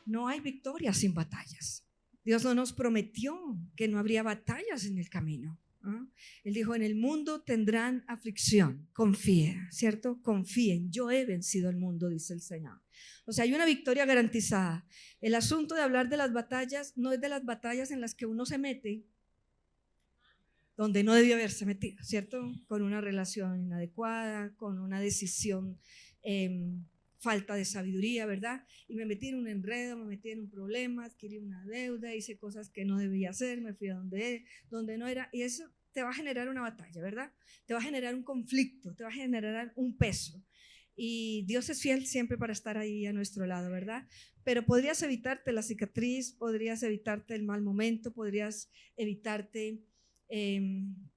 No hay victoria sin batallas. Dios no nos prometió que no habría batallas en el camino. Él dijo: en el mundo tendrán aflicción, confía, ¿cierto? Confíen, yo he vencido al mundo, dice el Señor. O sea, hay una victoria garantizada. El asunto de hablar de las batallas no es de las batallas en las que uno se mete donde no debió haberse metido, ¿cierto? Con una relación inadecuada, con una decisión falta de sabiduría, ¿verdad? Y me metí en un enredo, me metí en un problema, adquirí una deuda, hice cosas que no debía hacer, me fui a donde no era, y eso te va a generar una batalla, ¿verdad? Te va a generar un conflicto, te va a generar un peso. Y Dios es fiel siempre para estar ahí a nuestro lado, ¿verdad? Pero podrías evitarte la cicatriz, podrías evitarte el mal momento, podrías evitarte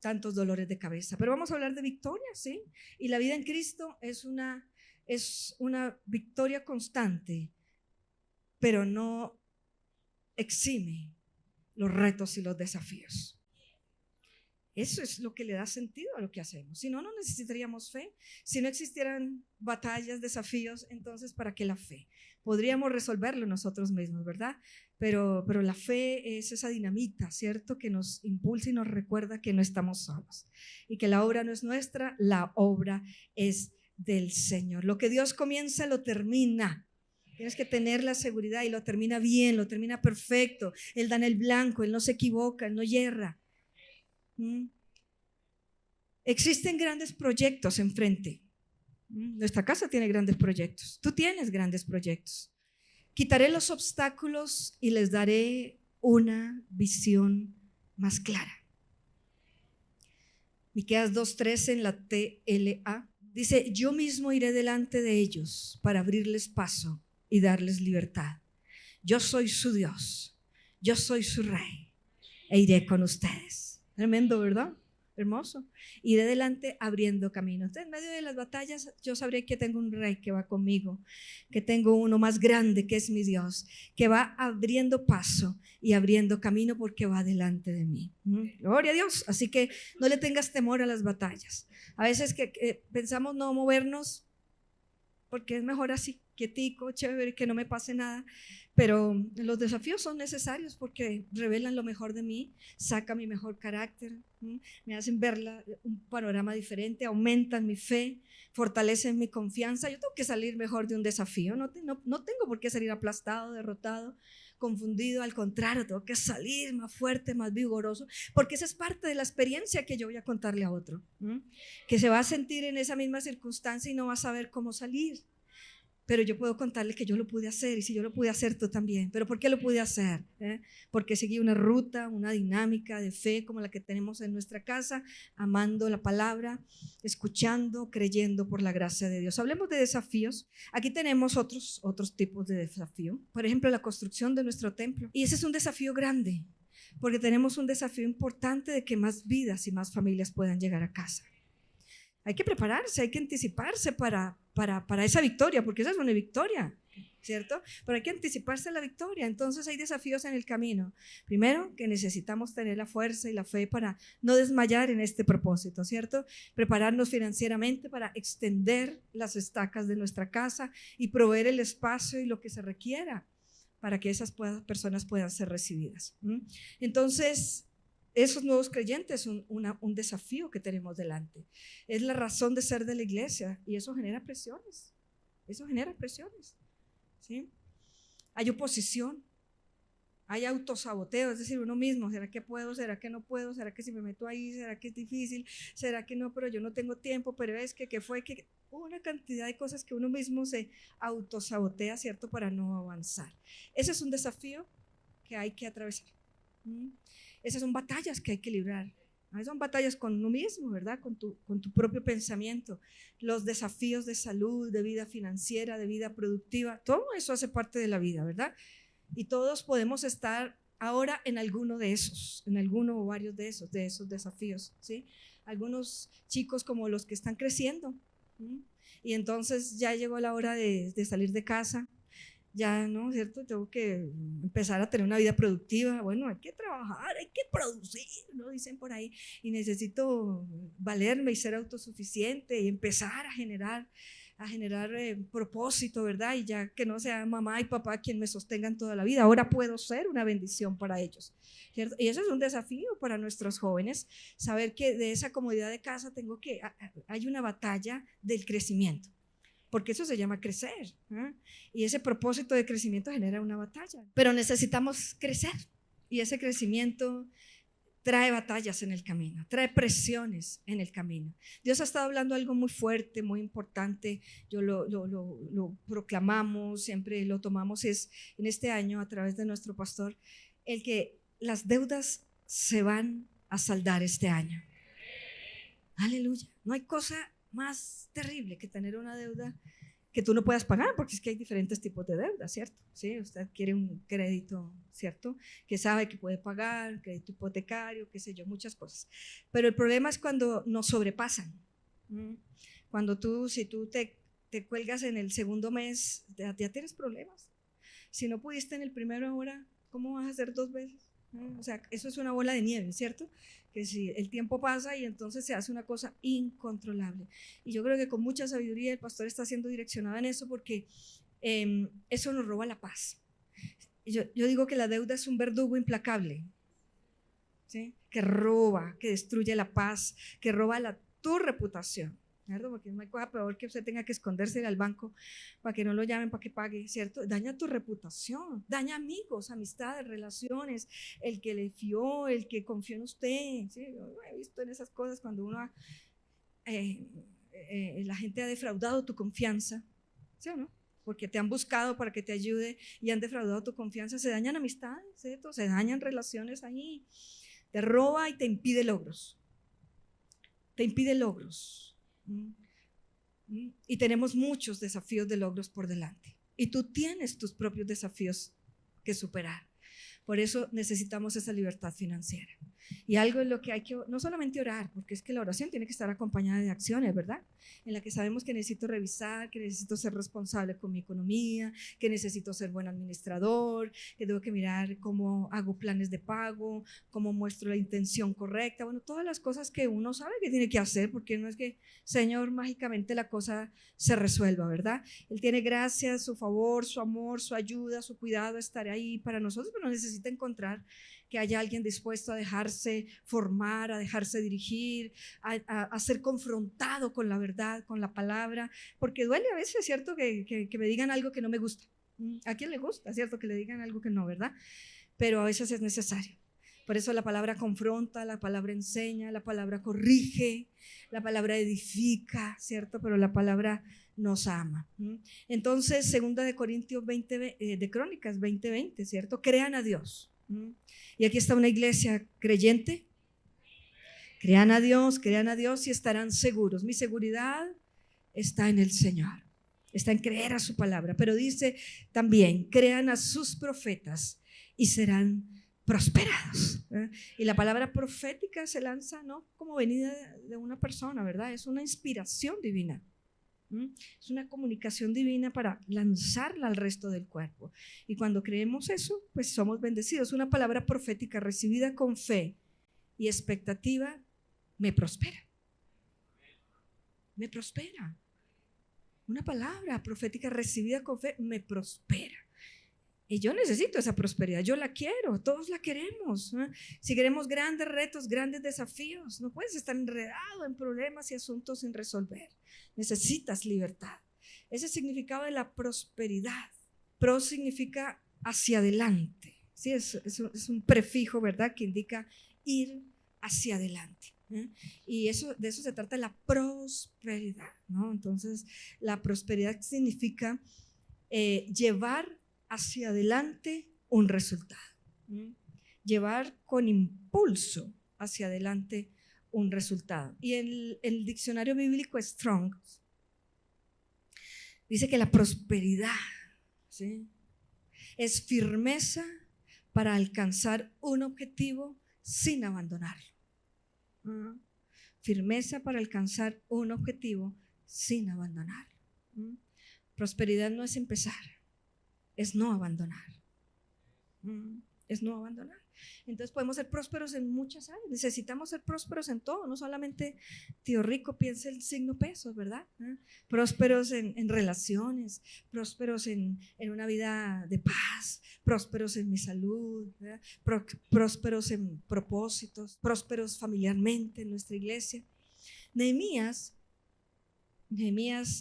tantos dolores de cabeza. Pero vamos a hablar de victoria, ¿sí? Y la vida en Cristo es una victoria constante, pero no exime los retos y los desafíos. Eso es lo que le da sentido a lo que hacemos. Si no, no necesitaríamos fe. Si no existieran batallas, desafíos, entonces ¿para qué la fe? Podríamos resolverlo nosotros mismos, ¿verdad? Pero la fe es esa dinamita, ¿cierto? Que nos impulsa y nos recuerda que no estamos solos y que la obra no es nuestra, la obra es del Señor. Lo que Dios comienza lo termina. Tienes que tener la seguridad, y lo termina bien, lo termina perfecto. Él da en el blanco, Él no se equivoca, Él no yerra. Existen grandes proyectos enfrente. Nuestra casa tiene grandes proyectos. Tú tienes grandes proyectos. Quitaré los obstáculos y les daré una visión más clara. Miqueas 2:13 en la TLA dice: yo mismo iré delante de ellos para abrirles paso y darles libertad. Yo soy su Dios, yo soy su Rey e iré con ustedes. Tremendo, ¿verdad? Hermoso. Iré delante abriendo camino. Entonces, en medio de las batallas, yo sabré que tengo un Rey que va conmigo, que tengo uno más grande que es mi Dios, que va abriendo paso y abriendo camino porque va delante de mí. Gloria a Dios. Así que no le tengas temor a las batallas. A veces que pensamos no movernos porque es mejor así, quietico, chévere, que no me pase nada. Pero los desafíos son necesarios porque revelan lo mejor de mí, sacan mi mejor carácter, me hacen ver un panorama diferente, aumentan mi fe, fortalecen mi confianza. Yo tengo que salir mejor de un desafío, no tengo por qué salir aplastado, derrotado, confundido. Al contrario, tengo que salir más fuerte, más vigoroso, porque esa es parte de la experiencia que yo voy a contarle a otro, que se va a sentir en esa misma circunstancia y no va a saber cómo salir. Pero yo puedo contarle que yo lo pude hacer, y si yo lo pude hacer, tú también. ¿Pero por qué lo pude hacer? Porque seguí una ruta, una dinámica de fe como la que tenemos en nuestra casa, amando la palabra, escuchando, creyendo por la gracia de Dios. Hablemos de desafíos. Aquí tenemos otros tipos de desafío. Por ejemplo, la construcción de nuestro templo. Y ese es un desafío grande, porque tenemos un desafío importante de que más vidas y más familias puedan llegar a casa. Hay que prepararse, hay que anticiparse para esa victoria, porque esa es una victoria, ¿cierto? Pero hay que anticiparse a la victoria. Entonces hay desafíos en el camino. Primero, que necesitamos tener la fuerza y la fe para no desmayar en este propósito, ¿cierto? Prepararnos financieramente para extender las estacas de nuestra casa y proveer el espacio y lo que se requiera para que esas personas puedan ser recibidas. Entonces, esos nuevos creyentes son un desafío que tenemos delante. Es la razón de ser de la iglesia, y eso genera presiones. ¿Sí? Hay oposición, hay autosaboteo, es decir, uno mismo: ¿será que puedo? ¿Será que no puedo? ¿Será que si me meto ahí? ¿Será que es difícil? ¿Será que no? Pero yo no tengo tiempo, pero es que una cantidad de cosas que uno mismo se autosabotea, ¿cierto? Para no avanzar. Ese es un desafío que hay que atravesar. Esas son batallas que hay que librar. Son batallas con uno mismo, ¿verdad? Con tu propio pensamiento. Los desafíos de salud, de vida financiera, de vida productiva, todo eso hace parte de la vida, ¿verdad? Y todos podemos estar ahora en alguno de esos, en alguno o varios de esos desafíos, ¿sí? Algunos chicos como los que están creciendo, y entonces ya llegó la hora de salir de casa. Ya, ¿no? ¿Cierto? Tengo que empezar a tener una vida productiva. Bueno, hay que trabajar, hay que producir, ¿no? Dicen por ahí. Y necesito valerme y ser autosuficiente y empezar a generar a generar propósito, ¿verdad? Y ya que no sea mamá y papá quien me sostengan toda la vida, ahora puedo ser una bendición para ellos, ¿cierto? Y eso es un desafío para nuestros jóvenes, saber que de esa comodidad de casa hay una batalla del crecimiento, porque eso se llama crecer, ¿eh? Y ese propósito de crecimiento genera una batalla, pero necesitamos crecer, y ese crecimiento trae batallas en el camino, trae presiones en el camino. Dios ha estado hablando algo muy fuerte, muy importante, yo lo proclamamos, siempre lo tomamos, es en este año a través de nuestro pastor, el que las deudas se van a saldar este año. Aleluya, no hay cosa más terrible que tener una deuda que tú no puedas pagar, porque es que hay diferentes tipos de deuda, ¿cierto? Sí, usted quiere un crédito, ¿cierto? Que sabe que puede pagar, crédito hipotecario, qué sé yo, muchas cosas. Pero el problema es cuando nos sobrepasan. Cuando si tú te cuelgas en el segundo mes, ya tienes problemas. Si no pudiste en el primero ahora, ¿cómo vas a hacer 2 veces? O sea, eso es una bola de nieve, ¿cierto? Que si el tiempo pasa y entonces se hace una cosa incontrolable. Y yo creo que con mucha sabiduría el pastor está siendo direccionado en eso, porque eso nos roba la paz. Yo digo que la deuda es un verdugo implacable, ¿sí? Que roba, que destruye la paz, que roba tu reputación, ¿cierto? Porque no hay cosa peor que usted tenga que esconderse al banco para que no lo llamen, para que pague, ¿cierto? Daña tu reputación, daña amigos, amistades, relaciones, el que le fió, el que confió en usted, ¿sí? Yo he visto en esas cosas cuando la gente ha defraudado tu confianza, ¿sí o no? Porque te han buscado para que te ayude y han defraudado tu confianza, se dañan amistades, ¿cierto? Se dañan relaciones ahí, te roba y te impide logros, te impide logros. Y tenemos muchos desafíos de logros por delante, y tú tienes tus propios desafíos que superar. Por eso necesitamos esa libertad financiera, y algo en lo que hay que no solamente orar, porque es que la oración tiene que estar acompañada de acciones, ¿verdad? En la que sabemos que necesito revisar, que necesito ser responsable con mi economía, que necesito ser buen administrador, que tengo que mirar cómo hago planes de pago, cómo muestro la intención correcta, bueno, todas las cosas que uno sabe que tiene que hacer, porque no es que, Señor, mágicamente la cosa se resuelva, ¿verdad? Él tiene gracia, su favor, su amor, su ayuda, su cuidado, estar ahí para nosotros, pero necesita encontrar que haya alguien dispuesto a dejarse formar, a dejarse dirigir, a ser confrontado con la verdad, con la palabra, porque duele a veces, ¿cierto? Que me digan algo que no me gusta. ¿A quién le gusta, cierto? Que le digan algo que no, ¿verdad? Pero a veces es necesario. Por eso la palabra confronta, la palabra enseña, la palabra corrige, la palabra edifica, ¿cierto? Pero la palabra nos ama. Entonces, segunda de Corintios 20, de Crónicas 20:20, ¿cierto? Crean a Dios. Y aquí está una iglesia creyente. Crean a Dios y estarán seguros. Mi seguridad está en el Señor, está en creer a su palabra. Pero dice también, crean a sus profetas y serán prosperados. Y la palabra profética se lanza no como venida de una persona, ¿verdad? Es una inspiración divina. Es una comunicación divina para lanzarla al resto del cuerpo. Y cuando creemos eso, pues somos bendecidos. Una palabra profética recibida con fe y expectativa me prospera. Me prospera. Una palabra profética recibida con fe me prospera. Y yo necesito esa prosperidad, yo la quiero, todos la queremos, ¿eh? Si queremos grandes retos, grandes desafíos, no puedes estar enredado en problemas y asuntos sin resolver. Necesitas libertad. Ese significado de la prosperidad. Pro significa hacia adelante, ¿sí? Es un prefijo, ¿verdad? Que indica ir hacia adelante, ¿eh? Y de eso se trata la prosperidad, ¿no? Entonces, la prosperidad significa llevar hacia adelante un resultado, llevar con impulso hacia adelante un resultado. Y el diccionario bíblico Strong dice que la prosperidad, ¿sí?, es firmeza para alcanzar un objetivo sin abandonarlo. Firmeza para alcanzar un objetivo sin abandonarlo. Prosperidad no es empezar, es no abandonar. Es no abandonar. Entonces podemos ser prósperos en muchas áreas, necesitamos ser prósperos en todo, no solamente tío rico piensa el signo pesos, ¿verdad? Prósperos en relaciones, prósperos en una vida de paz, prósperos en mi salud, prósperos en propósitos, prósperos familiarmente en nuestra iglesia. Nehemías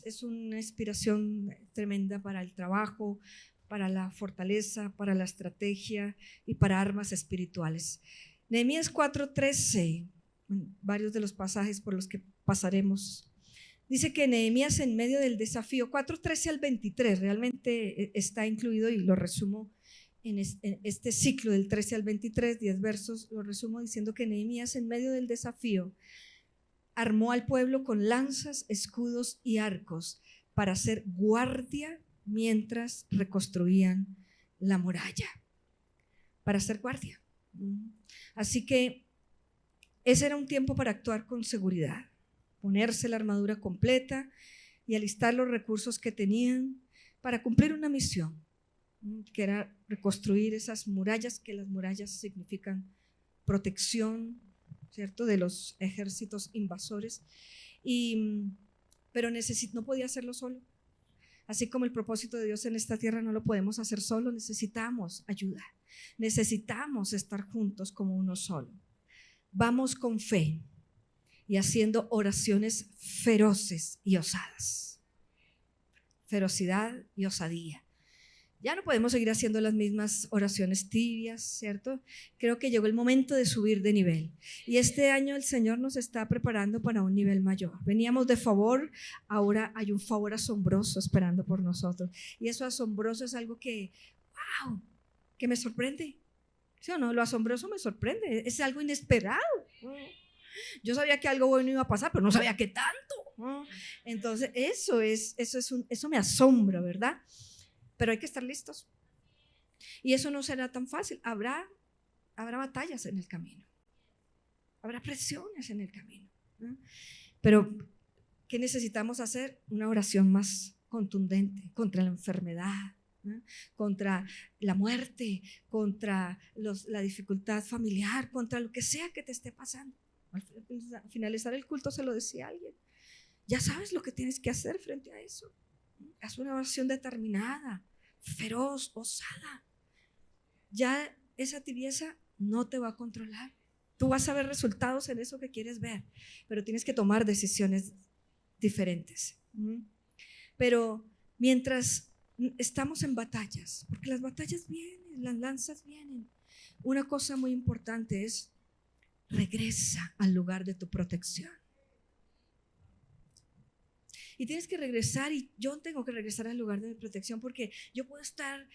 es una inspiración tremenda para el trabajo, para la fortaleza, para la estrategia y para armas espirituales. Nehemías 4:13, varios de los pasajes por los que pasaremos, dice que Nehemías en medio del desafío, 4:13 al 23, realmente está incluido y lo resumo en este ciclo del 13 al 23, 10 versos, lo resumo diciendo que Nehemías en medio del desafío armó al pueblo con lanzas, escudos y arcos para hacer guardia mientras reconstruían la muralla. Para hacer guardia. Así que ese era un tiempo para actuar con seguridad, ponerse la armadura completa y alistar los recursos que tenían para cumplir una misión, que era reconstruir esas murallas, que las murallas significan protección, ¿cierto?, de los ejércitos invasores, pero no podía hacerlo solo. Así como el propósito de Dios en esta tierra no lo podemos hacer solo, necesitamos ayuda, necesitamos estar juntos como uno solo. Vamos con fe y haciendo oraciones feroces y osadas. Ferocidad y osadía. Ya no podemos seguir haciendo las mismas oraciones tibias, ¿cierto? Creo que llegó el momento de subir de nivel. Y este año el Señor nos está preparando para un nivel mayor. Veníamos de favor, ahora hay un favor asombroso esperando por nosotros. Y eso asombroso es algo que, wow, que me sorprende. ¿Sí o no? Lo asombroso me sorprende, es algo inesperado. Yo sabía que algo bueno iba a pasar, pero no sabía qué tanto. Entonces eso me asombra, ¿verdad? Pero hay que estar listos. Y eso no será tan fácil. Habrá batallas en el camino. Habrá presiones en el camino. Pero, ¿qué necesitamos hacer? Una oración más contundente contra la enfermedad, contra la muerte, contra la dificultad familiar, contra lo que sea que te esté pasando. Al finalizar el culto se lo decía a alguien. Ya sabes lo que tienes que hacer frente a eso. Haz una oración determinada, feroz, osada. Ya esa tibieza no te va a controlar. Tú vas a ver resultados en eso que quieres ver, pero tienes que tomar decisiones diferentes. Pero mientras estamos en batallas, porque las batallas vienen, las lanzas vienen, una cosa muy importante es: regresa al lugar de tu protección. Y tienes que regresar, y yo tengo que regresar al lugar de mi protección, porque yo puedo estar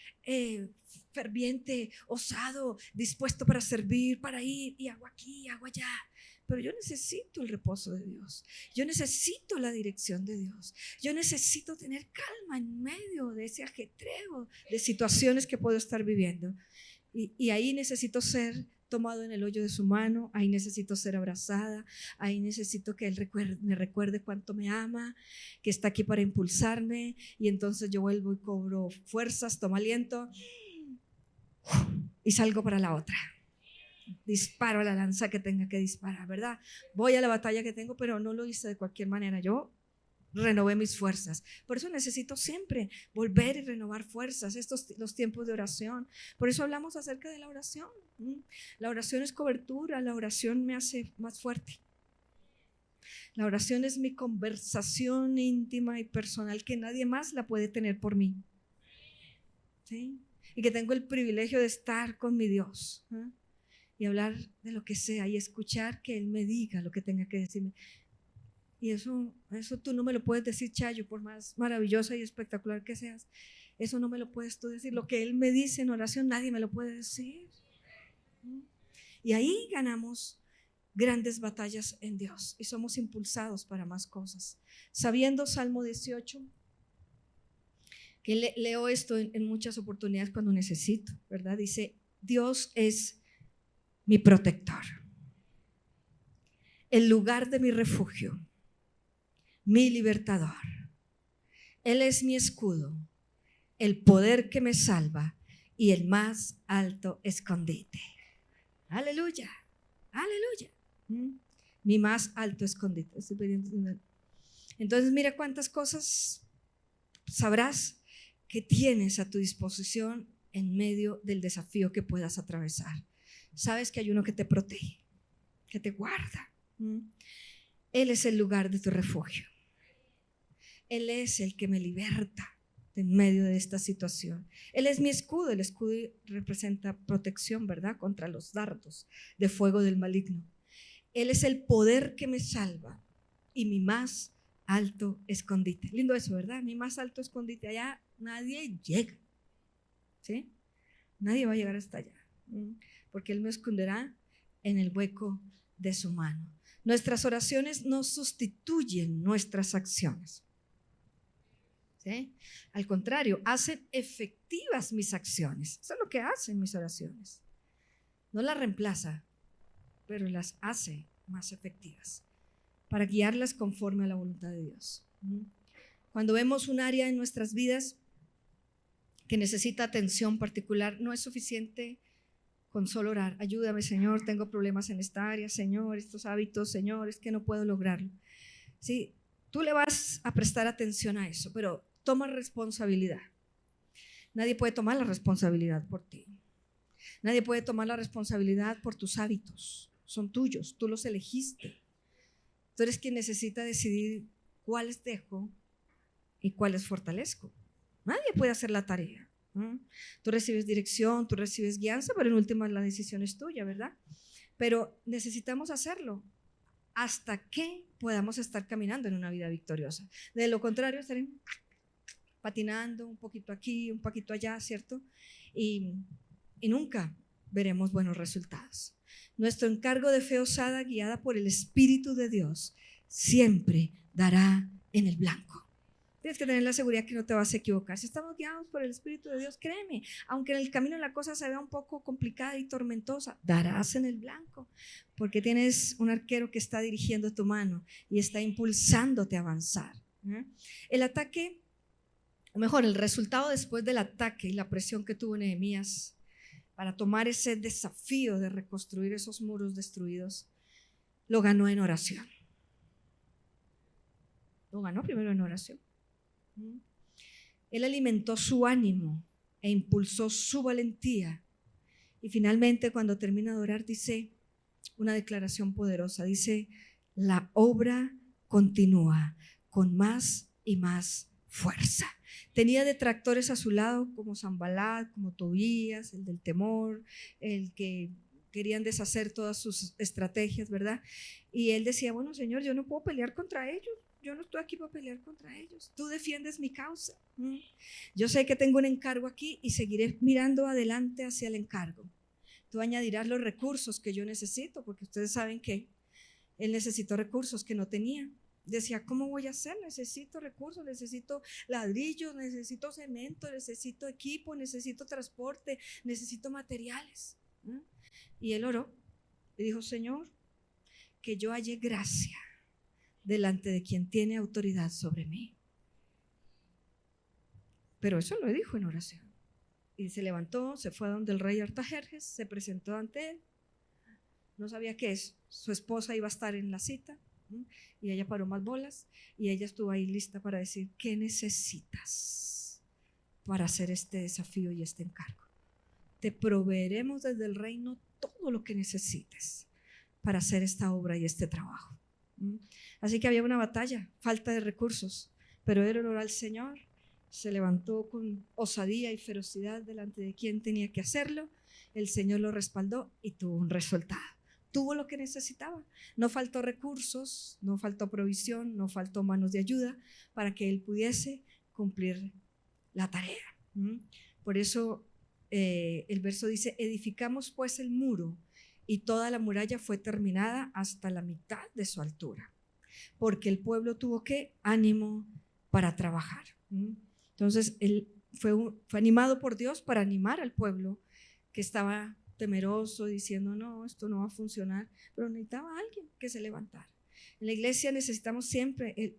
ferviente, osado, dispuesto para servir, para ir, y hago aquí, hago allá, pero yo necesito el reposo de Dios, yo necesito la dirección de Dios, yo necesito tener calma en medio de ese ajetreo de situaciones que puedo estar viviendo, y ahí necesito ser tomado en el hoyo de su mano, ahí necesito ser abrazada, ahí necesito que Él me recuerde cuánto me ama, que está aquí para impulsarme, y entonces yo vuelvo y cobro fuerzas, tomo aliento y salgo para la otra. Disparo a la lanza que tenga que disparar, ¿verdad? Voy a la batalla que tengo, pero no lo hice de cualquier manera, yo renové mis fuerzas. Por eso necesito siempre volver y renovar fuerzas, los tiempos de oración. Por eso hablamos acerca de la oración. La oración es cobertura, la oración me hace más fuerte. La oración es mi conversación íntima y personal que nadie más la puede tener por mí. ¿Sí? Y que tengo el privilegio de estar con mi Dios, y hablar de lo que sea y escuchar que Él me diga lo que tenga que decirme. Y eso tú no me lo puedes decir, Chayo, por más maravillosa y espectacular que seas. Eso no me lo puedes tú decir. Lo que Él me dice en oración, nadie me lo puede decir. Y ahí ganamos grandes batallas en Dios y somos impulsados para más cosas. Sabiendo Salmo 18, que leo esto en muchas oportunidades cuando necesito, ¿verdad? Dice: Dios es mi protector, el lugar de mi refugio, mi libertador. Él es mi escudo, el poder que me salva y el más alto escondite. Aleluya, aleluya. Mi más alto escondite. Entonces mira cuántas cosas sabrás que tienes a tu disposición en medio del desafío que puedas atravesar. Sabes que hay uno que te protege, que te guarda. Él es el lugar de tu refugio. Él es el que me liberta en medio de esta situación. Él es mi escudo. El escudo representa protección, ¿verdad? Contra los dardos de fuego del maligno. Él es el poder que me salva y mi más alto escondite. Lindo eso, ¿verdad? Mi más alto escondite. Allá nadie llega. ¿Sí? Nadie va a llegar hasta allá. Porque Él me esconderá en el hueco de su mano. Nuestras oraciones no sustituyen nuestras acciones. ¿Sí? Al contrario, hacen efectivas mis acciones. Eso es lo que hacen mis oraciones. No las reemplaza, pero las hace más efectivas para guiarlas conforme a la voluntad de Dios. Cuando vemos un área en nuestras vidas que necesita atención particular, no es suficiente con solo orar. Ayúdame, Señor, tengo problemas en esta área, Señor, estos hábitos, Señor, es que no puedo lograrlo. Sí, tú le vas a prestar atención a eso, pero toma responsabilidad. Nadie puede tomar la responsabilidad por ti. Nadie puede tomar la responsabilidad por tus hábitos. Son tuyos, tú los elegiste. Tú eres quien necesita decidir cuáles dejo y cuáles fortalezco. Nadie puede hacer la tarea. Tú recibes dirección, tú recibes guianza, pero en última la decisión es tuya, ¿verdad? Pero necesitamos hacerlo hasta que podamos estar caminando en una vida victoriosa. De lo contrario, estaremos patinando un poquito aquí, un poquito allá, ¿cierto? Y nunca veremos buenos resultados. Nuestro encargo de fe osada, guiada por el Espíritu de Dios, siempre dará en el blanco. Tienes que tener la seguridad que no te vas a equivocar. Si estamos guiados por el Espíritu de Dios, créeme, aunque en el camino la cosa se vea un poco complicada y tormentosa, darás en el blanco, porque tienes un arquero que está dirigiendo tu mano y está impulsándote a avanzar. El ataque, o mejor, el resultado después del ataque y la presión que tuvo Nehemías para tomar ese desafío de reconstruir esos muros destruidos, lo ganó en oración. Lo ganó primero en oración. Él alimentó su ánimo e impulsó su valentía. Y finalmente, cuando termina de orar, dice una declaración poderosa. Dice: la obra continúa con más y más fuerza. Tenía detractores a su lado como Sanbalat, como Tobías, el del temor, el que querían deshacer todas sus estrategias, ¿verdad? Y él decía: bueno, Señor, yo no puedo pelear contra ellos. Yo no estoy aquí para pelear contra ellos. Tú defiendes mi causa. Yo sé que tengo un encargo aquí y seguiré mirando adelante hacia el encargo. Tú añadirás los recursos que yo necesito, porque ustedes saben que él necesitó recursos que no tenía. Decía: ¿cómo voy a hacer? Necesito recursos, necesito ladrillos, necesito cemento, necesito equipo, necesito transporte, necesito materiales. Y él oró y dijo: Señor, que yo halle gracia delante de quien tiene autoridad sobre mí. Pero eso lo dijo en oración. Y se levantó, se fue a donde el rey Artajerjes, se presentó ante él. No sabía qué es. Su esposa iba a estar en la cita, y ella paró más bolas y ella estuvo ahí lista para decir: ¿qué necesitas para hacer este desafío y este encargo? Te proveeremos desde el reino todo lo que necesites para hacer esta obra y este trabajo. Así que había una batalla, falta de recursos, pero él oró al Señor, se levantó con osadía y ferocidad delante de quien tenía que hacerlo. El Señor lo respaldó y tuvo un resultado. Tuvo lo que necesitaba. No faltó recursos, no faltó provisión, no faltó manos de ayuda para que él pudiese cumplir la tarea. Por eso el verso dice: edificamos pues el muro, y toda la muralla fue terminada hasta la mitad de su altura, porque el pueblo tuvo ánimo para trabajar. Entonces él fue animado por Dios para animar al pueblo que estaba temeroso, diciendo: no, esto no va a funcionar, pero necesitaba a alguien que se levantara. En la iglesia necesitamos siempre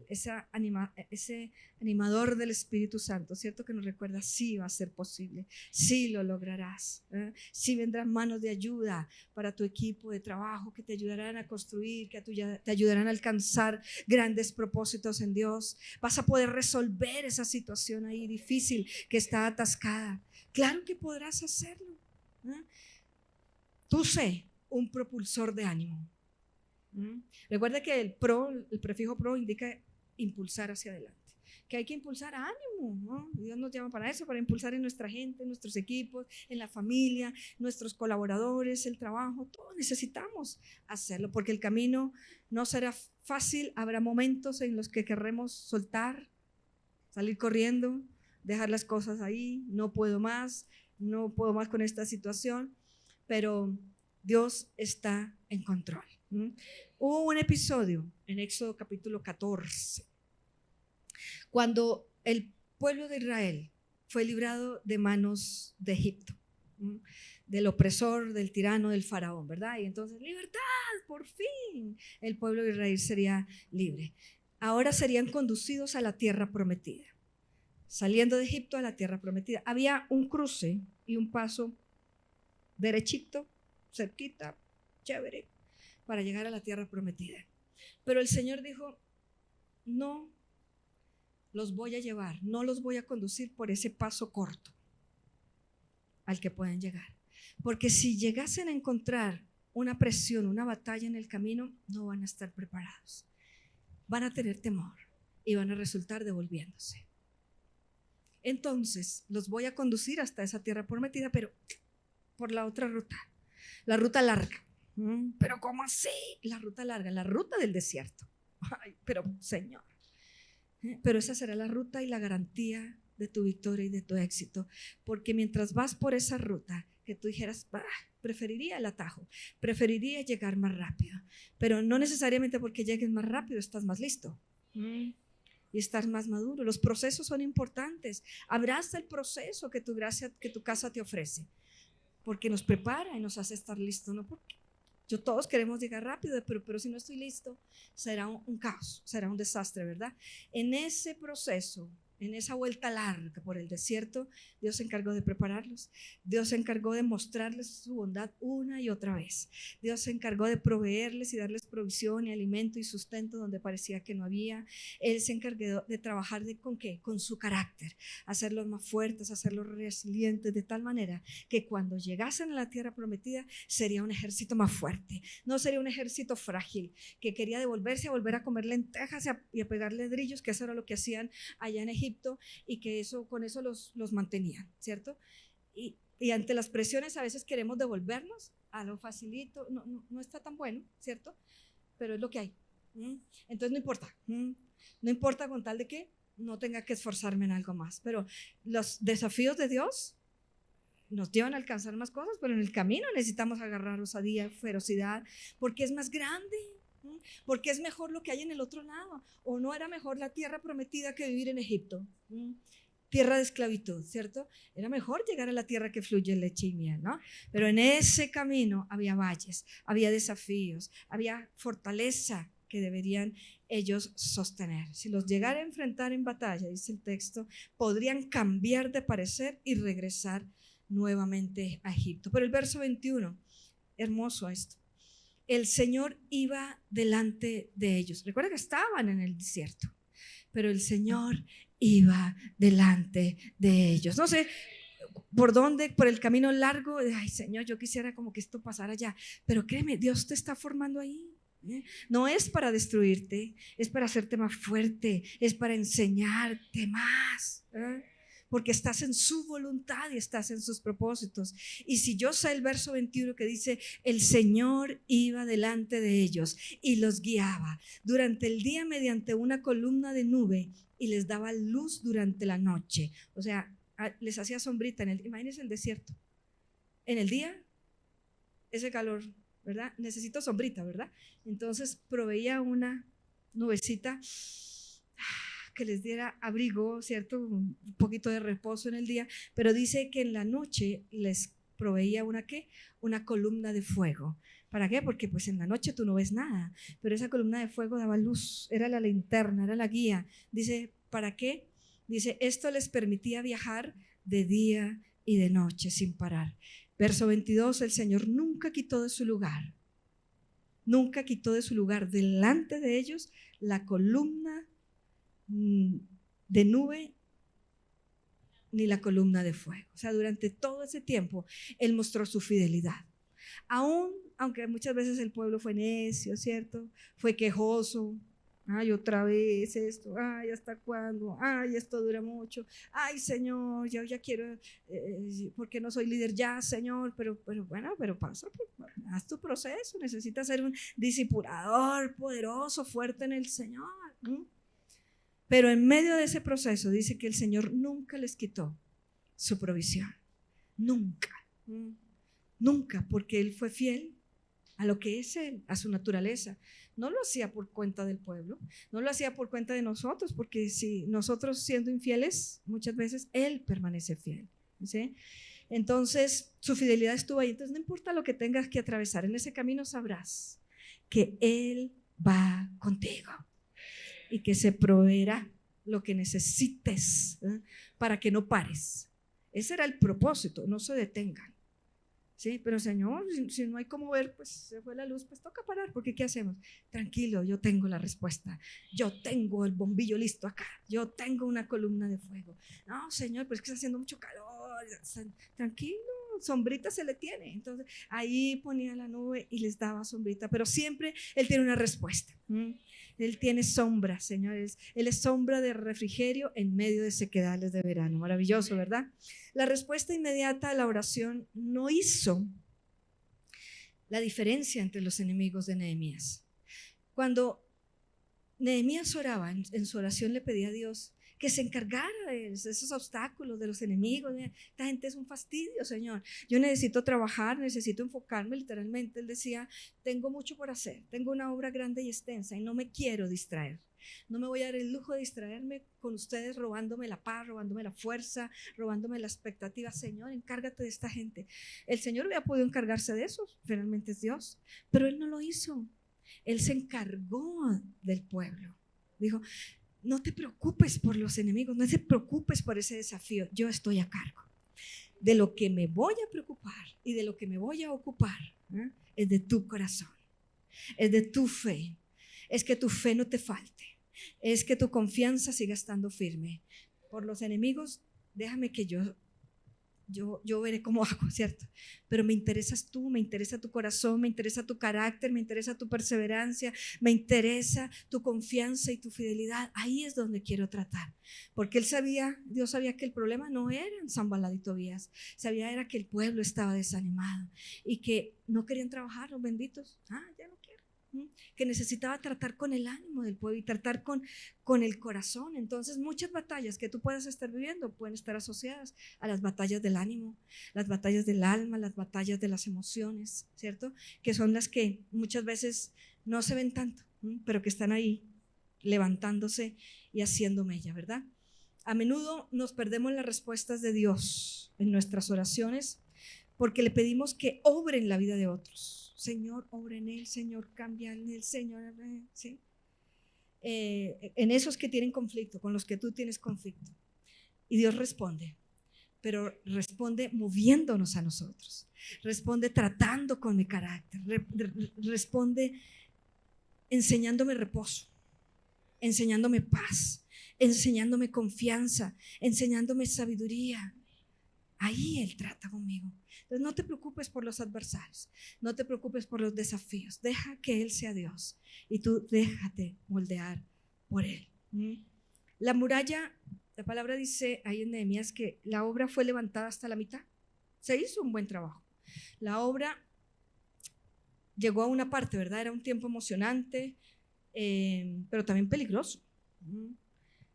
ese animador del Espíritu Santo, ¿cierto? Que nos recuerda, sí va a ser posible, sí lo lograrás, sí vendrán manos de ayuda para tu equipo de trabajo que te ayudarán a construir, que te ayudarán a alcanzar grandes propósitos en Dios. Vas a poder resolver esa situación ahí difícil que está atascada. Claro que podrás hacerlo. Tú sé un propulsor de ánimo. Recuerda que el prefijo pro indica impulsar hacia adelante, que hay que impulsar ánimo, ¿no? Dios nos llama para eso, para impulsar en nuestra gente, en nuestros equipos, en la familia, nuestros colaboradores, el trabajo, todo necesitamos hacerlo, porque el camino no será fácil. Habrá momentos en los que querremos soltar, salir corriendo, dejar las cosas ahí, no puedo más con esta situación, pero Dios está en control. Hubo un episodio en Éxodo capítulo 14, cuando el pueblo de Israel fue librado de manos de Egipto, del opresor, del tirano, del faraón, ¿verdad? Y entonces, libertad, por fin, el pueblo de Israel sería libre. Ahora serían conducidos a la tierra prometida, saliendo de Egipto a la tierra prometida. Había un cruce y un paso derechito, cerquita, chévere, para llegar a la tierra prometida. Pero el Señor dijo, no los voy a llevar, no los voy a conducir por ese paso corto al que pueden llegar. Porque si llegasen a encontrar una presión, una batalla en el camino, no van a estar preparados. Van a tener temor y van a resultar devolviéndose. Entonces, los voy a conducir hasta esa tierra prometida, pero por la otra ruta, la ruta larga. Pero ¿cómo así? La ruta larga, la ruta del desierto. Ay, pero Señor, pero esa será la ruta y la garantía de tu victoria y de tu éxito, porque mientras vas por esa ruta, que tú dijeras, preferiría el atajo, preferiría llegar más rápido, pero no necesariamente porque llegues más rápido estás más listo y estás más maduro. Los procesos son importantes. Abraza el proceso que tu gracia, que tu casa te ofrece, porque nos prepara y nos hace estar listos, no porque todos queremos llegar rápido, pero si no estoy listo, será un caos, será un desastre, ¿verdad? En ese proceso, en esa vuelta larga por el desierto, Dios se encargó de prepararlos. Dios se encargó de mostrarles su bondad una y otra vez. Dios se encargó de proveerles y darles provisión y alimento y sustento donde parecía que no había. Él se encargó de trabajar ¿con qué? Con su carácter, hacerlos más fuertes, hacerlos resilientes, de tal manera que cuando llegasen a la tierra prometida sería un ejército más fuerte. No sería un ejército frágil que quería devolverse a volver a comer lentejas y a pegar ladrillos, que eso era lo que hacían allá en Egipto, y que con eso los mantenían, ¿cierto? Y ante las presiones a veces queremos devolvernos a lo facilito, no está tan bueno, ¿cierto? Pero es lo que hay. Entonces no importa con tal de que no tenga que esforzarme en algo más. Pero los desafíos de Dios nos llevan a alcanzar más cosas, pero en el camino necesitamos agarrar osadía, ferocidad, porque es más grande. Porque es mejor lo que hay en el otro lado. ¿O no era mejor la tierra prometida que vivir en Egipto? Tierra de esclavitud, ¿cierto? Era mejor llegar a la tierra que fluye leche y miel, ¿no? Pero en ese camino había valles, había desafíos, había fortaleza que deberían ellos sostener. Si los llegara a enfrentar en batalla, dice el texto, podrían cambiar de parecer y regresar nuevamente a Egipto. Pero el verso 21, hermoso esto. El Señor iba delante de ellos. Recuerda que estaban en el desierto, pero el Señor iba delante de ellos. No sé por dónde, por el camino largo. Ay, Señor, yo quisiera como que esto pasara ya, pero créeme, Dios te está formando ahí. No es para destruirte, es para hacerte más fuerte, es para enseñarte más. Porque estás en su voluntad y estás en sus propósitos. Y si yo sé el verso 21 que dice, el Señor iba delante de ellos y los guiaba durante el día mediante una columna de nube y les daba luz durante la noche. O sea, les hacía sombrita. Imagínense el desierto. En el día, ese calor, ¿verdad? Necesito sombrita, ¿verdad? Entonces proveía una nubecita que les diera abrigo, ¿cierto? Un poquito de reposo en el día, pero dice que en la noche les proveía una ¿qué? Una columna de fuego. ¿Para qué? Porque pues en la noche tú no ves nada, pero esa columna de fuego daba luz, era la linterna, era la guía. Dice, ¿para qué? Dice, esto les permitía viajar de día y de noche sin parar. Verso 22, el Señor nunca quitó de su lugar delante de ellos la columna de nube ni la columna de fuego. O sea, durante todo ese tiempo Él mostró su fidelidad. Aunque muchas veces el pueblo fue necio, ¿cierto? Fue quejoso. Ay, otra vez esto, ay, ¿hasta cuándo? Ay, esto dura mucho. Ay, Señor, yo ya quiero, porque no soy líder ya, Señor, pero bueno, pero haz tu proceso, necesitas ser un discipulador poderoso, fuerte en el Señor. Pero en medio de ese proceso dice que el Señor nunca les quitó su provisión, nunca, nunca, porque Él fue fiel a lo que es Él, a su naturaleza. No lo hacía por cuenta del pueblo, no lo hacía por cuenta de nosotros, porque si nosotros siendo infieles, muchas veces Él permanece fiel, ¿sí? Entonces su fidelidad estuvo ahí. Entonces no importa lo que tengas que atravesar, en ese camino sabrás que Él va contigo y que se proveerá lo que necesites, ¿eh? Para que no pares. Ese era el propósito, no se detengan. Sí, pero Señor, si no hay cómo ver, pues se fue la luz, pues toca parar, porque ¿qué hacemos? Tranquilo, yo tengo la respuesta, yo tengo el bombillo listo acá, yo tengo una columna de fuego. No, Señor, pero es que está haciendo mucho calor, tranquilo, sombrita se le tiene. Entonces ahí ponía la nube y les daba sombrita, pero siempre Él tiene una respuesta. Él tiene sombra, señores. Él es sombra de refrigerio en medio de sequedales de verano. Maravilloso, ¿verdad? La respuesta inmediata a la oración no hizo la diferencia entre los enemigos de Nehemías. Cuando Nehemías oraba, en su oración le pedía a Dios que se encargara de esos obstáculos, de los enemigos. Esta gente es un fastidio, Señor. Yo necesito trabajar, necesito enfocarme literalmente. Él decía, tengo mucho por hacer, tengo una obra grande y extensa y no me quiero distraer. No me voy a dar el lujo de distraerme con ustedes robándome la paz, robándome la fuerza, robándome la expectativa. Señor, encárgate de esta gente. El Señor había podido encargarse de eso, finalmente es Dios, pero Él no lo hizo. Él se encargó del pueblo. Dijo, no te preocupes por los enemigos, no te preocupes por ese desafío, yo estoy a cargo. De lo que me voy a preocupar y de lo que me voy a ocupar, ¿eh? Es de tu corazón, es de tu fe, es que tu fe no te falte, es que tu confianza siga estando firme. Por los enemigos, déjame que yo veré cómo hago, ¿cierto? Pero me interesas tú, me interesa tu corazón, me interesa tu carácter, me interesa tu perseverancia, me interesa tu confianza y tu fidelidad. Ahí es donde quiero tratar, porque Dios sabía que el problema no era en Sanballat y Tobías, sabía era que el pueblo estaba desanimado y que no querían trabajar los benditos. Ya no quiero. Que necesitaba tratar con el ánimo del pueblo y tratar con el corazón. Entonces muchas batallas que tú puedas estar viviendo pueden estar asociadas a las batallas del ánimo, las batallas del alma, las batallas de las emociones, ¿cierto? Que son las que muchas veces no se ven tanto, pero que están ahí levantándose y haciendo mella, ¿verdad? A menudo nos perdemos las respuestas de Dios en nuestras oraciones porque le pedimos que obre en la vida de otros. Señor, obra en él, Señor, cambia en él, Señor, ¿sí? En esos que tienen conflicto, con los que tú tienes conflicto. Y Dios responde, pero responde moviéndonos a nosotros, responde tratando con mi carácter, responde enseñándome reposo, enseñándome paz, enseñándome confianza, enseñándome sabiduría. Ahí Él trata conmigo. Entonces no te preocupes por los adversarios, no te preocupes por los desafíos, deja que Él sea Dios y tú déjate moldear por Él. La muralla, la palabra dice ahí en Nehemías que la obra fue levantada hasta la mitad. Se hizo un buen trabajo. La obra llegó a una parte, ¿verdad? Era un tiempo emocionante, pero también peligroso.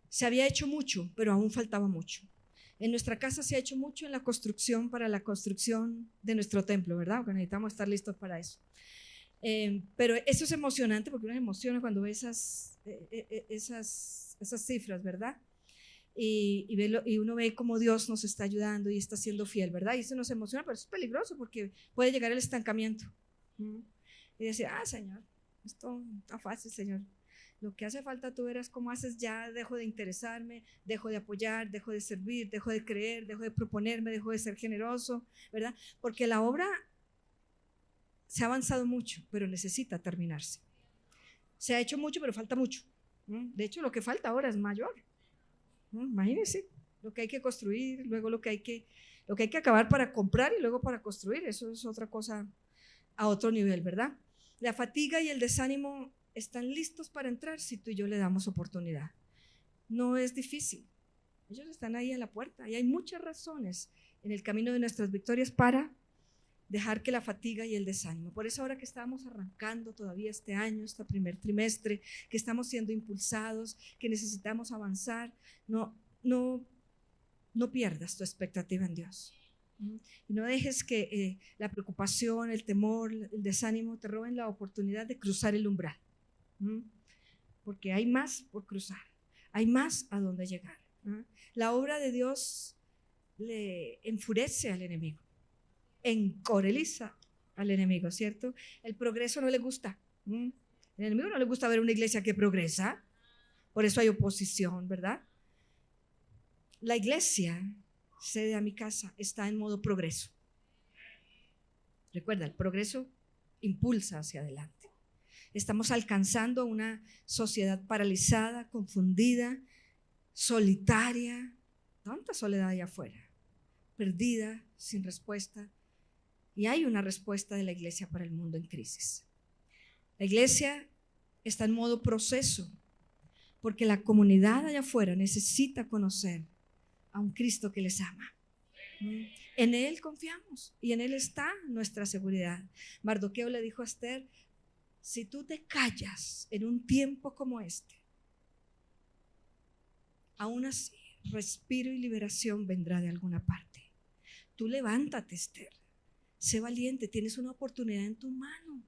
Se había hecho mucho, pero aún faltaba mucho. En nuestra casa se ha hecho mucho en la construcción, para la construcción de nuestro templo, ¿verdad? Porque necesitamos estar listos para eso. Pero eso es emocionante porque uno se emociona cuando ve esas cifras, ¿verdad? y uno ve cómo Dios nos está ayudando y está siendo fiel, ¿verdad? Y eso nos emociona, pero eso es peligroso porque puede llegar el estancamiento. Y decir, Señor, esto está fácil, Señor. Lo que hace falta tú verás cómo haces, ya dejo de interesarme, dejo de apoyar, dejo de servir, dejo de creer, dejo de proponerme, dejo de ser generoso, ¿verdad? Porque la obra se ha avanzado mucho, pero necesita terminarse. Se ha hecho mucho, pero falta mucho. De hecho, lo que falta ahora es mayor. Imagínense lo que hay que construir, luego lo que hay que acabar para comprar y luego para construir. Eso es otra cosa a otro nivel, ¿verdad? La fatiga y el desánimo están listos para entrar si tú y yo le damos oportunidad. No es difícil. Ellos están ahí a la puerta y hay muchas razones en el camino de nuestras victorias para dejar que la fatiga y el desánimo. Por eso ahora que estamos arrancando todavía este año, este primer trimestre, que estamos siendo impulsados, que necesitamos avanzar, no pierdas tu expectativa en Dios. Y no dejes que la preocupación, el temor, el desánimo te roben la oportunidad de cruzar el umbral. Porque hay más por cruzar, hay más a dónde llegar. La obra de Dios le enfurece al enemigo, encoreliza al enemigo, ¿cierto? El progreso no le gusta. El enemigo no le gusta ver una iglesia que progresa, por eso hay oposición, ¿verdad? La iglesia, sede a mi casa, está en modo progreso. Recuerda, el progreso impulsa hacia adelante. Estamos alcanzando una sociedad paralizada, confundida, solitaria, tanta soledad allá afuera, perdida, sin respuesta. Y hay una respuesta de la iglesia para el mundo en crisis. La iglesia está en modo proceso, porque la comunidad allá afuera necesita conocer a un Cristo que les ama. En Él confiamos y en Él está nuestra seguridad. Mardoqueo le dijo a Esther, si tú te callas en un tiempo como este, aún así respiro y liberación vendrá de alguna parte. Tú levántate, Esther, sé valiente, tienes una oportunidad en tu mano.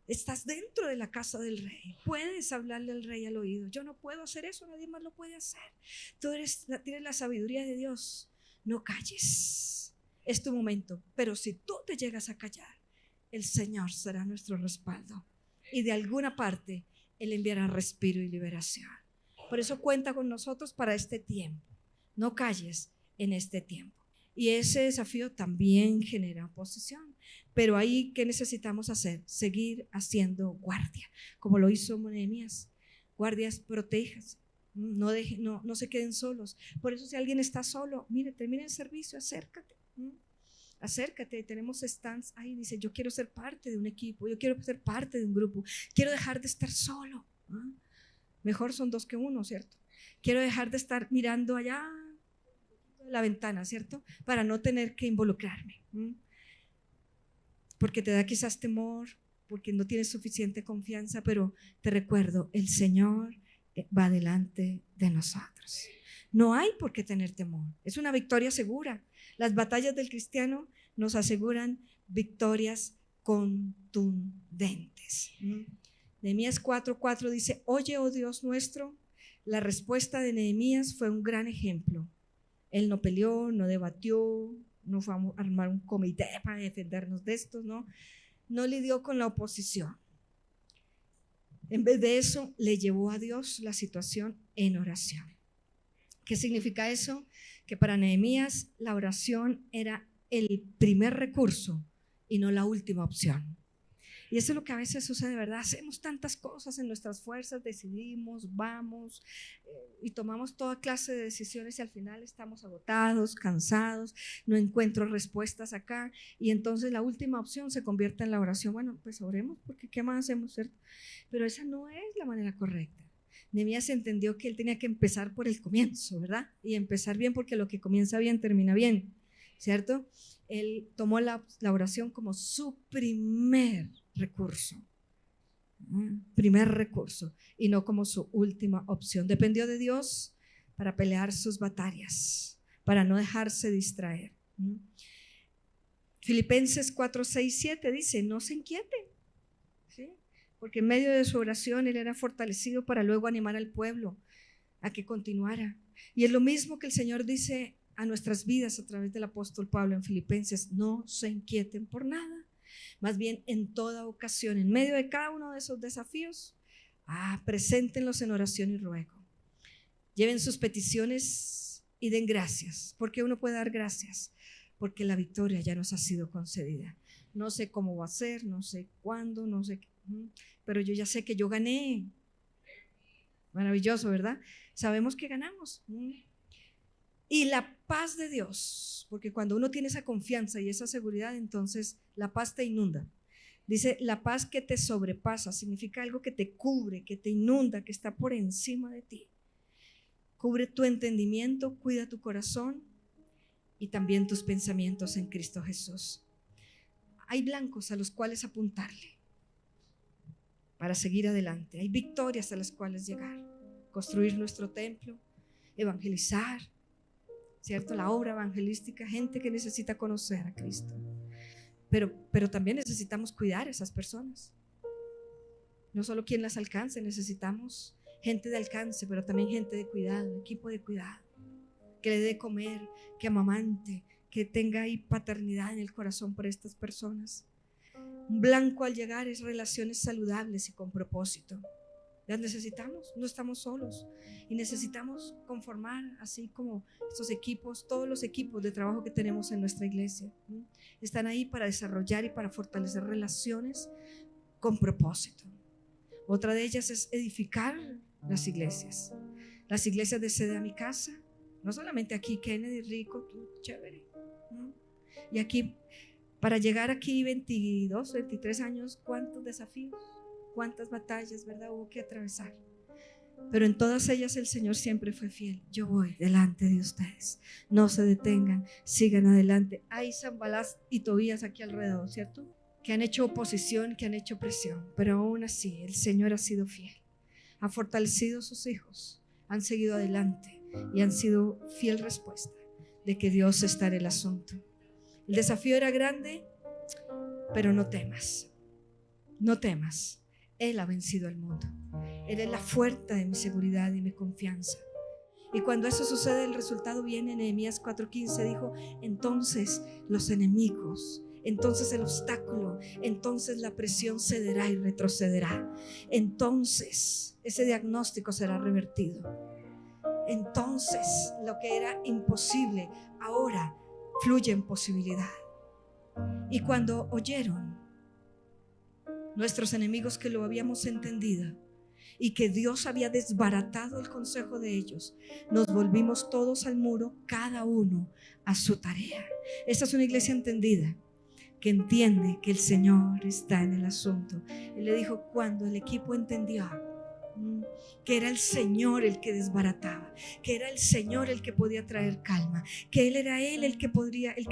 Estás dentro de la casa del rey, puedes hablarle al rey al oído. Yo no puedo hacer eso, nadie más lo puede hacer. Tú tienes la sabiduría de Dios, no calles, es tu momento. Pero si tú te llegas a callar, el Señor será nuestro respaldo y de alguna parte Él enviará respiro y liberación. Por eso cuenta con nosotros para este tiempo. No calles en este tiempo. Y ese desafío también genera oposición. Pero ahí, ¿qué necesitamos hacer? Seguir haciendo guardia, como lo hizo Nehemías. Guardias, protejas, no se queden solos. Por eso, si alguien está solo, mire, termina el servicio, acércate. Acércate, tenemos stands ahí, dice, yo quiero ser parte de un equipo, yo quiero ser parte de un grupo, quiero dejar de estar solo. Mejor son dos que uno, ¿cierto? Quiero dejar de estar mirando allá la ventana, ¿cierto? Para no tener que involucrarme. Porque te da quizás temor, porque no tienes suficiente confianza, pero te recuerdo, el Señor va delante de nosotros. No hay por qué tener temor, es una victoria segura. Las batallas del cristiano nos aseguran victorias contundentes. Nehemías 4:4 dice, oye, oh Dios nuestro. La respuesta de Nehemías fue un gran ejemplo. Él no peleó, no debatió, no fue a armar un comité para defendernos de esto, no lidió con la oposición. En vez de eso, le llevó a Dios la situación en oración. ¿Qué significa eso? Que para Nehemías la oración era el primer recurso y no la última opción. Y eso es lo que a veces sucede, ¿verdad? Hacemos tantas cosas en nuestras fuerzas, decidimos, vamos y tomamos toda clase de decisiones y al final estamos agotados, cansados, no encuentro respuestas acá y entonces la última opción se convierte en la oración. Bueno, pues oremos porque ¿qué más hacemos, cierto? Pero esa no es la manera correcta. Nehemías entendió que él tenía que empezar por el comienzo, ¿verdad? Y empezar bien porque lo que comienza bien termina bien, ¿cierto? Él tomó la oración como su primer recurso y no como su última opción. Dependió de Dios para pelear sus batallas, para no dejarse distraer. Filipenses 4:6-7 dice, no se inquieten, ¿sí? Porque en medio de su oración él era fortalecido para luego animar al pueblo a que continuara. Y es lo mismo que el Señor dice a nuestras vidas a través del apóstol Pablo en Filipenses: no se inquieten por nada, más bien en toda ocasión, en medio de cada uno de esos desafíos, preséntenlos en oración y ruego. Lleven sus peticiones y den gracias. ¿Por qué uno puede dar gracias? Porque la victoria ya nos ha sido concedida. No sé cómo va a ser, no sé cuándo, no sé, pero yo ya sé que yo gané. Maravilloso, ¿verdad? Sabemos que ganamos. Y la paz de Dios, porque cuando uno tiene esa confianza y esa seguridad, entonces la paz te inunda. Dice, la paz que te sobrepasa, significa algo que te cubre, que te inunda, que está por encima de ti. Cubre tu entendimiento, cuida tu corazón y también tus pensamientos en Cristo Jesús. Hay blancos a los cuales apuntarle para seguir adelante. Hay victorias a las cuales llegar. Construir nuestro templo, evangelizar, ¿cierto? La obra evangelística, gente que necesita conocer a Cristo. Pero también necesitamos cuidar a esas personas. No solo quien las alcance, necesitamos gente de alcance, pero también gente de cuidado, equipo de cuidado, que le dé comer, que amamante, que tenga ahí paternidad en el corazón por estas personas. Un blanco al llegar es relaciones saludables y con propósito. Las necesitamos, no estamos solos y necesitamos conformar, así como estos equipos, todos los equipos de trabajo que tenemos en nuestra iglesia, están ahí para desarrollar y para fortalecer relaciones con propósito. Otra de ellas es edificar las iglesias de Sede a mi casa, no solamente aquí, Kennedy, Rico, tú, chévere, y aquí, para llegar aquí 22, 23 años, cuántos desafíos, cuántas batallas, ¿verdad?, hubo que atravesar. Pero en todas ellas el Señor siempre fue fiel. Yo voy delante de ustedes, no se detengan, sigan adelante. Hay Sanballat y Tobías aquí alrededor, ¿cierto?, que han hecho oposición, que han hecho presión, pero aún así el Señor ha sido fiel, ha fortalecido a sus hijos, han seguido adelante y han sido fiel respuesta de que Dios está en el asunto. El desafío era grande, pero no temas, no temas. Él ha vencido al mundo. Él es la fuerza de mi seguridad y mi confianza. Y cuando eso sucede, el resultado viene. Nehemías 4:15 dijo: entonces los enemigos, entonces el obstáculo, entonces la presión cederá y retrocederá. Entonces ese diagnóstico será revertido. Entonces lo que era imposible ahora fluye en posibilidad. Y cuando oyeron nuestros enemigos que lo habíamos entendido y que Dios había desbaratado el consejo de ellos, nos volvimos todos al muro, cada uno a su tarea. Esta es una iglesia entendida, que entiende que el Señor está en el asunto. Él le dijo, cuando el equipo entendió que era el Señor el que desbarataba, que era el Señor el que podía traer calma, que Él era el que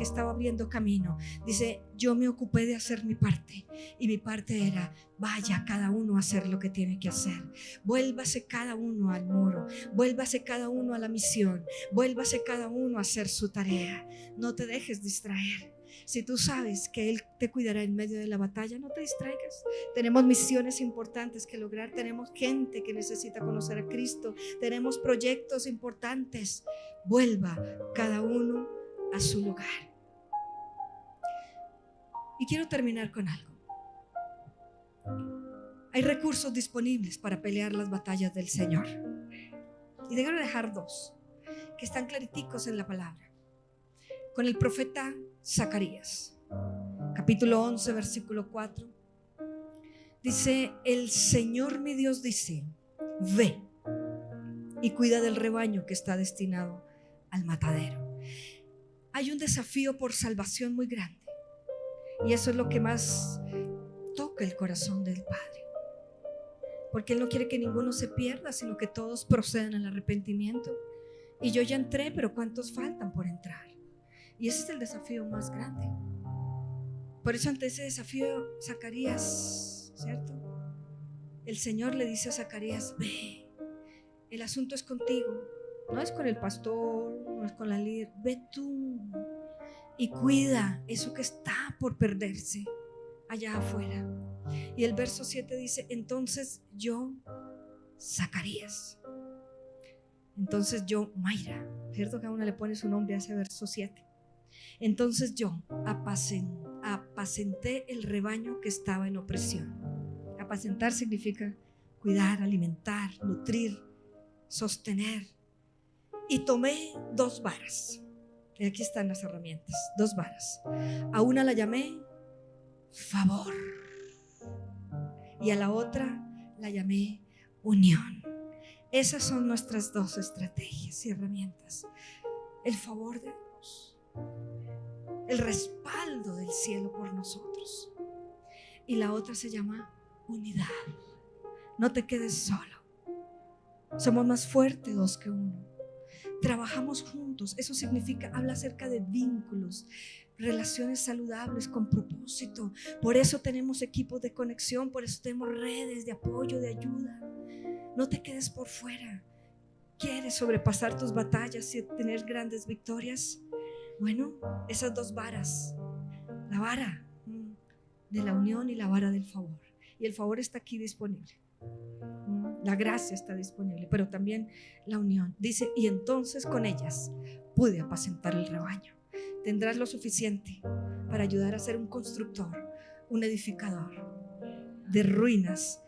estaba abriendo camino, dice, yo me ocupé de hacer mi parte, y mi parte era, vaya cada uno a hacer lo que tiene que hacer. Vuélvase cada uno al muro, vuélvase cada uno a la misión, vuélvase cada uno a hacer su tarea. No te dejes distraer. Si tú sabes que Él te cuidará en medio de la batalla, no te distraigas. Tenemos misiones importantes que lograr, tenemos gente que necesita conocer a Cristo, tenemos proyectos importantes. Vuelva cada uno a su lugar. Y quiero terminar con algo. Hay recursos disponibles para pelear las batallas del Señor. Y déjame dejar dos que están clariticos en la palabra. Con el profeta Zacarías, capítulo 11, versículo 4, dice, el Señor mi Dios dice, ve y cuida del rebaño que está destinado al matadero. Hay un desafío por salvación muy grande, y eso es lo que más toca el corazón del Padre, porque Él no quiere que ninguno se pierda, sino que todos procedan al arrepentimiento. Y yo ya entré, pero ¿cuántos faltan por entrar? Y ese es el desafío más grande. Por eso ante ese desafío, Zacarías, ¿cierto?, el Señor le dice a Zacarías, ve, el asunto es contigo, no es con el pastor, no es con la líder, ve tú y cuida eso que está por perderse allá afuera. Y el verso 7 dice, entonces yo, Zacarías, Entonces yo, Mayra, ¿cierto que a uno le pone su nombre a ese verso 7? Entonces yo apacenté el rebaño que estaba en opresión. Apacentar significa cuidar, alimentar, nutrir, sostener. Y tomé 2 varas. Y aquí están las herramientas, 2 varas. A una la llamé favor y a la otra la llamé unión. Esas son nuestras 2 estrategias y herramientas. El favor de Dios, el respaldo del cielo por nosotros. Y la otra se llama unidad. No te quedes solo. Somos más fuertes 2 que 1. Trabajamos juntos. Eso significa, habla acerca de vínculos, relaciones saludables con propósito. Por eso tenemos equipos de conexión, por eso tenemos redes de apoyo, de ayuda. No te quedes por fuera. ¿Quieres sobrepasar tus batallas y tener grandes victorias? Bueno, esas 2 varas, la vara de la unión y la vara del favor. Y el favor está aquí disponible. La gracia está disponible, pero también la unión. Dice, y entonces con ellas pude apacentar el rebaño. Tendrás lo suficiente para ayudar a ser un constructor, un edificador de ruinas,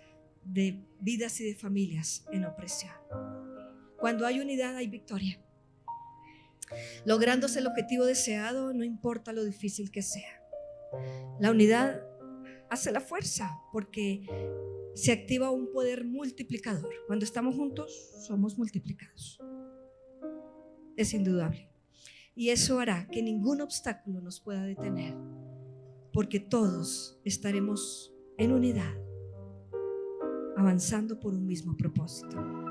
de vidas y de familias en opresión. Cuando hay unidad hay victoria. Lográndose el objetivo deseado, no importa lo difícil que sea. La unidad hace la fuerza porque se activa un poder multiplicador. Cuando estamos juntos, somos multiplicados. Es indudable. Y eso hará que ningún obstáculo nos pueda detener, porque todos estaremos en unidad, avanzando por un mismo propósito.